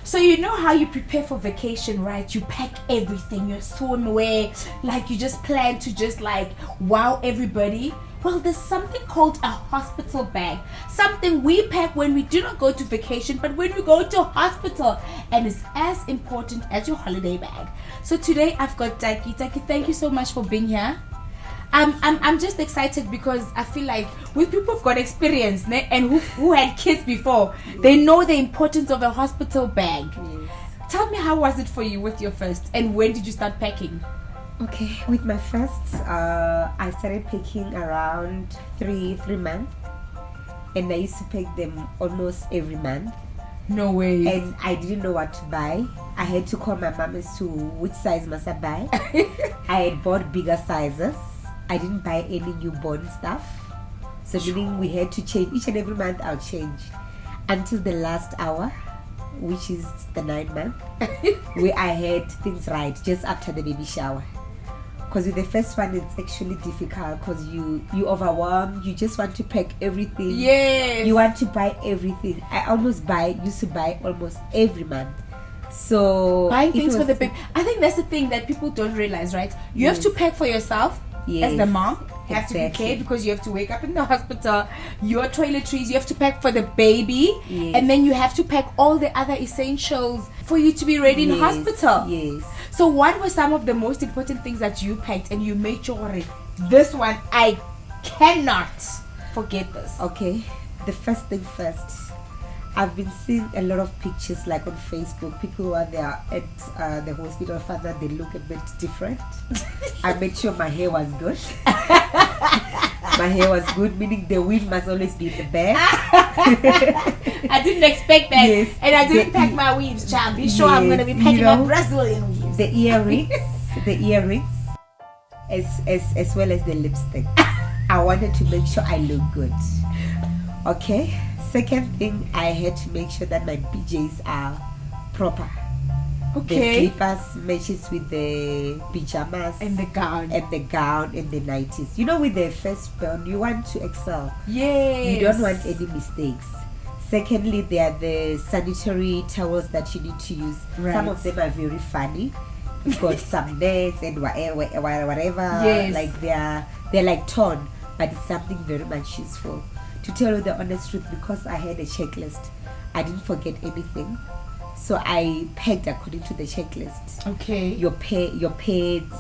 So you know how you prepare for vacation, right? You pack everything, your swimwear, like you just plan to just like wow everybody. Well, there's something called a hospital bag. Something we pack when we do not go to vacation, but when we go to hospital. And it's as important as your holiday bag. So today I've got Takie. Takie, thank you so much for being here. I'm just excited because I feel like with people who've got experience and who had kids before, they know the importance of a hospital bag. Yes. Tell me, how was it for you with your first, and when did you start packing? Okay, with my first, I started packing around three months, and I used to pack them almost every month. No way. And I didn't know what to buy. I had to call my mom as to which size must I buy. I had bought bigger sizes. I didn't buy any newborn stuff. So meaning we had to change each and every month. I'll change until the last hour, which is the 9th month, where I had things right just after the baby shower. Because with the first one, it's actually difficult because you overwhelmed. You just want to pack everything. Yes. You want to buy everything. I used to buy almost every month. So buying things for the baby. I think that's the thing that people don't realize, right? You have to pack for yourself. Yes, as the mom, you have exactly. to be cared because you have to wake up in the hospital. Your toiletries, you have to pack for the baby, yes. And then you have to pack all the other essentials for you to be ready in Yes, hospital. Yes. So what were some of the most important things that you packed and you made sure this one I cannot forget this? Okay, the first thing first. I've been seeing a lot of pictures like on Facebook. People who are there at the hospital, father, they look a bit different. I made sure my hair was good. My hair was good, meaning the weave must always be in the bag. I didn't expect that. Yes. And I didn't pack my weaves, child. Be sure I'm going to be packing my Brazilian weaves. The earrings, as well as the lipstick. I wanted to make sure I look good. Okay. Second thing, I had to make sure that my PJs are proper. Okay. The slippers matches with the pajamas And the gown. and the nighties. You know, with the firstborn, you want to excel. Yes. You don't want any mistakes. Secondly, there are the sanitary towels that you need to use. Right. Some of them are very funny. You've got some nets and whatever. Yes. Like they're like torn, but it's something very much useful. To tell you the honest truth, because I had a checklist, I didn't forget anything. So I packed according to the checklist. Okay. Your pads,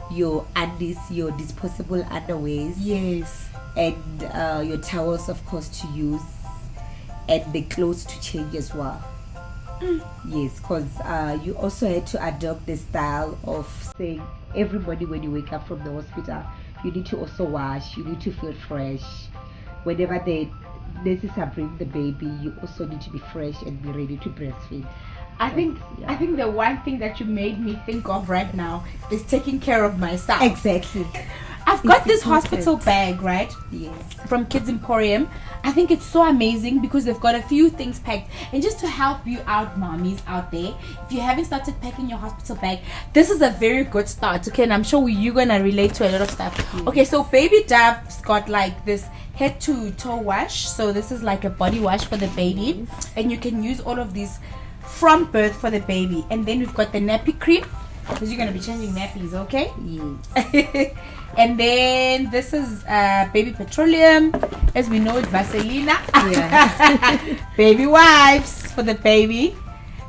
your undies, your disposable underwears. Yes. And your towels, of course, to use. And the clothes to change as well. Yes, because you also had to adopt the style of saying every morning when you wake up from the hospital, you need to also wash, you need to feel fresh. Whenever the nurses are bringing the baby, you also need to be fresh and be ready to breastfeed. I think the one thing that you made me think of right now is taking care of myself. Exactly. I've got It's this important. hospital bag, right? Yes. From Kids Emporium. I think it's so amazing because they've got a few things packed. And just to help you out, mommies out there, if you haven't started packing your hospital bag, this is a very good start. Okay, and I'm sure you're gonna relate to a lot of stuff. Yes. Okay, so Baby Dave's got like this head to toe wash. So this is like a body wash for the baby, and you can use all of these from birth for the baby. And then we've got the nappy cream because you're gonna be changing nappies, okay? Yes. And then this is baby petroleum, as we know it, Vaselina. Yeah. Baby wipes for the baby.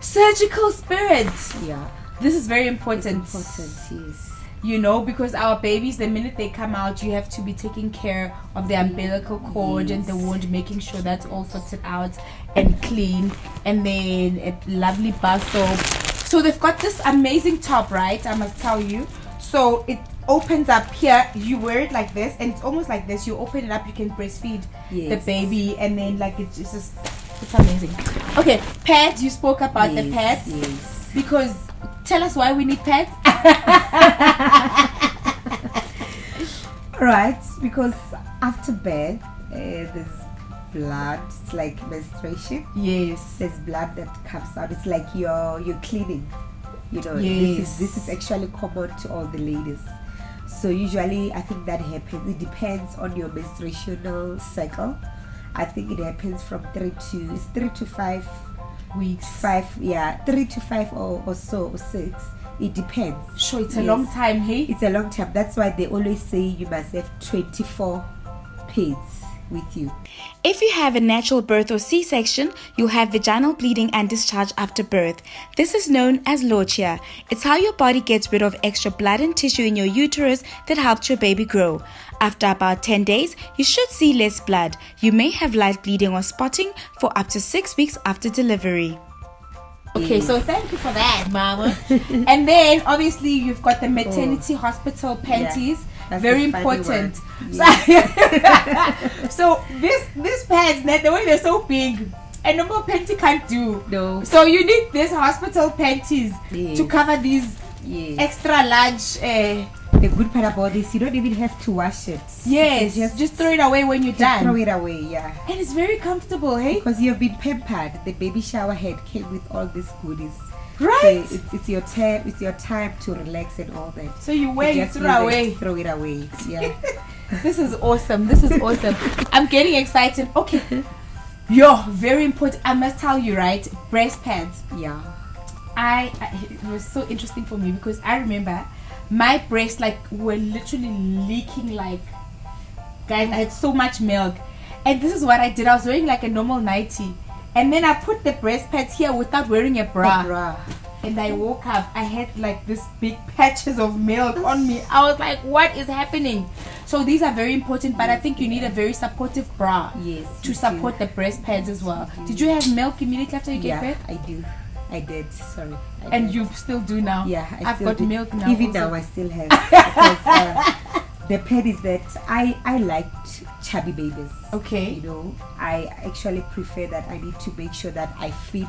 Surgical spirits. Yeah. This is very important. It's important, yes. You know, because our babies, the minute they come out, you have to be taking care of the umbilical cord and the wound, making sure that's all sorted out and clean. And then a lovely bar soap. So they've got this amazing top, right? I must tell you. So it opens up here. You wear it like this, and it's almost like this. You open it up, you can breastfeed the baby, and then like it's just it's amazing. Okay, pads. You spoke about the pads. Yes. Because tell us why we need pads. Right, because after birth, there's blood. It's like menstruation. Yes. There's blood that comes out. It's like you're cleaning. You know, Yes. this is actually common to all the ladies. So usually, I think that happens. It depends on your menstruational cycle. I think it happens from 3 to 5 weeks? 3 to 5 or so, or 6. It depends. Sure, it's a long time, hey? It's a long time. That's why they always say you must have 24 pads with you. If you have a natural birth or C-section, you'll have vaginal bleeding and discharge after birth. This is known as lochia. It's how your body gets rid of extra blood and tissue in your uterus that helped your baby grow. After about 10 days, you should see less blood. You may have light bleeding or spotting for up to 6 weeks after delivery. Okay, so thank you for that, Mama. And then obviously you've got the maternity hospital panties. Yeah, very important. Yeah. So this pads, the way they're so big, a normal panty can't do. No. So you need this hospital panties Yes. to cover these Yes. extra large. The good part about this, you don't even have to wash it. Yes, You just throw it away when you're done. Throw it away, yeah. And it's very comfortable, hey? Because you've been pampered. The baby shower head came with all these goodies. Right? So it's your time. It's your time to relax and all that. So you wear it, just throw use it, away. Throw it away. Yeah. This is awesome. This is awesome. I'm getting excited. Okay. Yo, very important. I must tell you, right? Breast pads. Yeah. It was so interesting for me because I remember my breasts were literally leaking guys, I had so much milk. And this is what I did. I was wearing a normal nightie. And then I put the breast pads here without wearing a bra. And I woke up, I had this big patches of milk on me. I was like, what is happening? So these are very important, but I think you need a very supportive bra to support the breast pads as well. Did you have milk immediately after you gave birth? I do. I did. Sorry. And you still do now? Yeah, I've got milk now. Even also. now, I still have. Because, the pad is that I liked chubby babies. Okay. You know, I actually prefer that. I need to make sure that I feed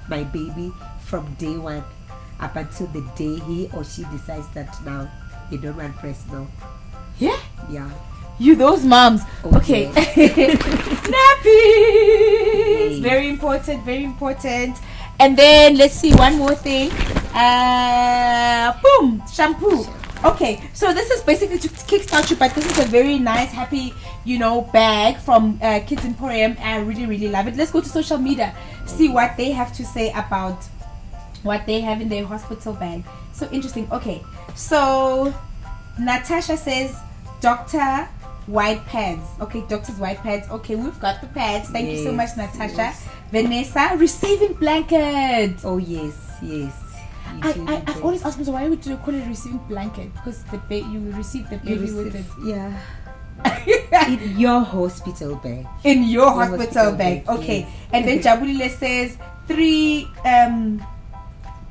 my baby from day one up until the day he or she decides that now they don't want breast milk. Yeah? Yeah. You those moms. Okay. Nappies. Yes. Very important, very important. And then let's see one more thing. Boom, shampoo. Okay, so this is basically to kickstart you, but this is a very nice, happy, bag from Kids Emporium. I really, really love it. Let's go to social media, see what they have to say about what they have in their hospital bag. So interesting. Okay, so Natasha says, Dr. White pads. Okay, doctor's white pads. Okay, we've got the pads. Thank you so much, Natasha. Yes. Vanessa, receiving blankets. Oh yes. I've always asked myself, why would you call it a receiving blanket? Because you receive the baby with it. Yeah. In your hospital bag. In your hospital bag. Okay. Yes. And then Jabulile says 3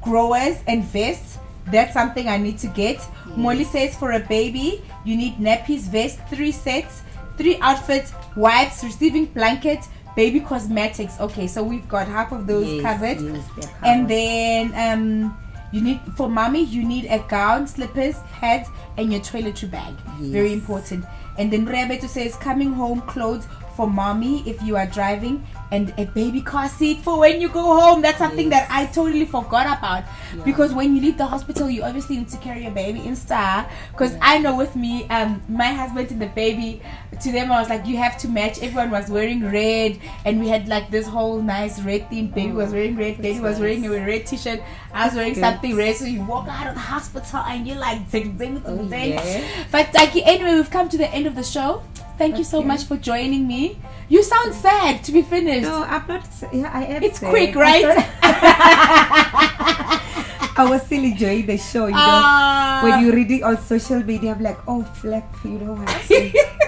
growers and vests. That's something I need to get. Yes. Molly says for a baby, you need nappies, vest, 3 sets, 3 outfits, wipes, receiving blanket, baby cosmetics. Okay, so we've got half of those covered. Yes, they're covered. And then you need, for mommy, you need a gown, slippers, pads, and your toiletry bag. Yes. Very important. And then Rebeto says coming home clothes for mommy if you are driving, and a baby car seat for when you go home. That's something that I totally forgot about, because when you leave the hospital, you obviously need to carry your baby in star. Because I know with me, my husband and the baby, to them I was like, you have to match. Everyone was wearing red, and we had this whole nice red theme. Baby was wearing red, baby was wearing a red t-shirt, I was wearing something red. So you walk out of the hospital and you're like zing, zing, zing, zing. But anyway, we've come to the end of the show. Thank you so much for joining me. You sound sad to be finished. No, I'm not. Yeah, I am. It's sad. quick, right? I was still enjoying the show. You know, when you're reading on social media, I'm like, oh, flip, you know what?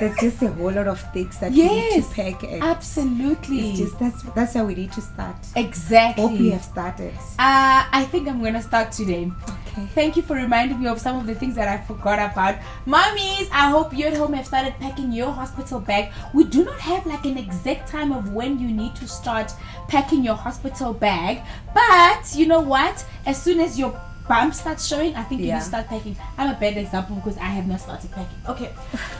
There's just a whole lot of things that you need to pack. And absolutely. It's just that's how we need to start. Exactly. Hope we have started. I think I'm gonna start today. Okay. Thank you for reminding me of some of the things that I forgot about. Mommies, I hope you at home have started packing your hospital bag. We do not have an exact time of when you need to start packing your hospital bag, but you know what? As soon as your bump starts showing, I think you Yeah. need to start packing. I'm a bad example because I have not started packing. Okay,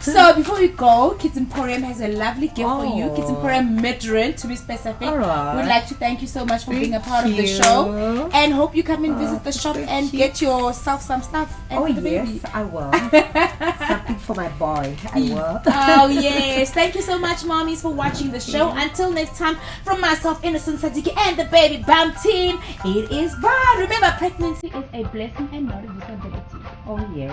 so before we go, Kids Emporium has a lovely gift for you. Kids Emporium Midran, to be specific. Alright. We'd like to thank you so much for being a Thank part of the you. show, and hope you come and visit the shop so and cute. get yourself some stuff. And Oh for the baby. yes, I will. Something for my boy. I will. Oh yes, thank you so much, mommies, for watching the show. Until next time, from myself, Innocent Sadiki, and the baby bump team, it is bye. Remember, pregnancy is a blessing and not a disability. Oh yes.